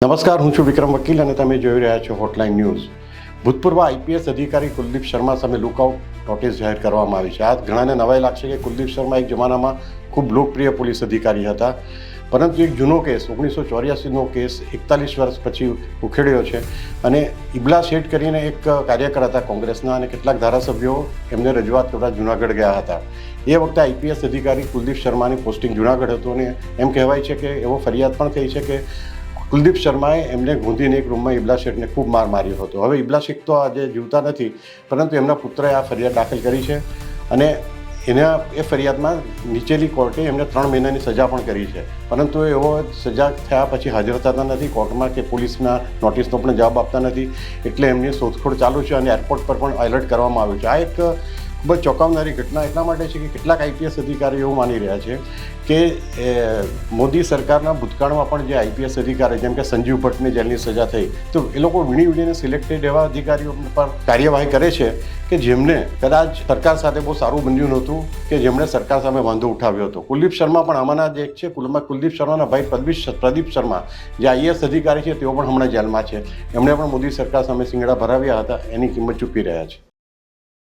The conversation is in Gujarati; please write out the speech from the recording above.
નમસ્કાર, હું છું વિક્રમ વકીલ અને તમે જોઈ રહ્યા છો હોટલાઇન ન્યૂઝ. ભૂતપૂર્વ આઈપીએસ અધિકારી કુલદીપ શર્મા સામે લુકઆઉટ નોટિસ જાહેર કરવામાં આવી છે. આ ઘણાને નવાઈ લાગશે કે કુલદીપ શર્મા એક જમાનામાં ખૂબ લોકપ્રિય પોલીસ અધિકારી હતા, પરંતુ એક જૂનો કેસ 1984નો કેસ 41 વર્ષ પછી ઉખેડ્યો છે અને ઇબલા શેઠ કરીને એક કાર્યકર હતા કોંગ્રેસના અને કેટલાક ધારાસભ્યો એમને રજૂઆત કરવા જૂનાગઢ ગયા હતા. એ વખતે આઈપીએસ અધિકારી કુલદીપ શર્માની પોસ્ટિંગ જૂનાગઢ હતું અને એમ કહેવાય છે કે એવો ફરિયાદ પણ થઈ છે કે કુલદીપ શર્માએ એમને ગોંધીને એક રૂમમાં ઇબલા શેઠને ખૂબ માર માર્યો હતો. હવે ઇબલા શેઠ તો આજે જીવતા નથી, પરંતુ એમના પુત્રએ આ ફરિયાદ દાખલ કરી છે અને એ ફરિયાદમાં નીચેલી કોર્ટે એમને 3 મહિનાની સજા પણ કરી છે, પરંતુ એવો સજા થયા પછી હાજર થતા નથી કોર્ટમાં કે પોલીસના નોટિસનો પણ જવાબ આપતા નથી, એટલે એમની શોધખોળ ચાલુ છે અને એરપોર્ટ પર પણ એલર્ટ કરવામાં આવ્યું છે. આ એક ખૂબ જ ચોંકાવનારી ઘટના એટલા માટે છે કે કેટલાક આઈપીએસ અધિકારીઓ એવું માની રહ્યા છે કે મોદી સરકારના ભૂતકાળમાં પણ જે આઈપીએસ અધિકારી જેમ કે સંજીવ ભટ્ટને જેલની સજા થઈ, તો એ લોકો વીણીને સિલેક્ટેડ એવા અધિકારીઓ પર કાર્યવાહી કરે છે કે જેમને કદાચ સરકાર સાથે બહુ સારું બન્યું નહોતું, કે જેમણે સરકાર સામે વાંધો ઉઠાવ્યો હતો. કુલદીપ શર્મા પણ આમાંના જ એક છે. કુલદીપ શર્માના ભાઈ પ્રદીપ શર્મા જે આઈએએસ અધિકારી છે તેઓ પણ હમણાં જેલમાં છે. એમણે પણ મોદી સરકાર સામે શિંગડા ભરાવ્યા હતા, એની કિંમત ચૂકવી રહ્યા છે.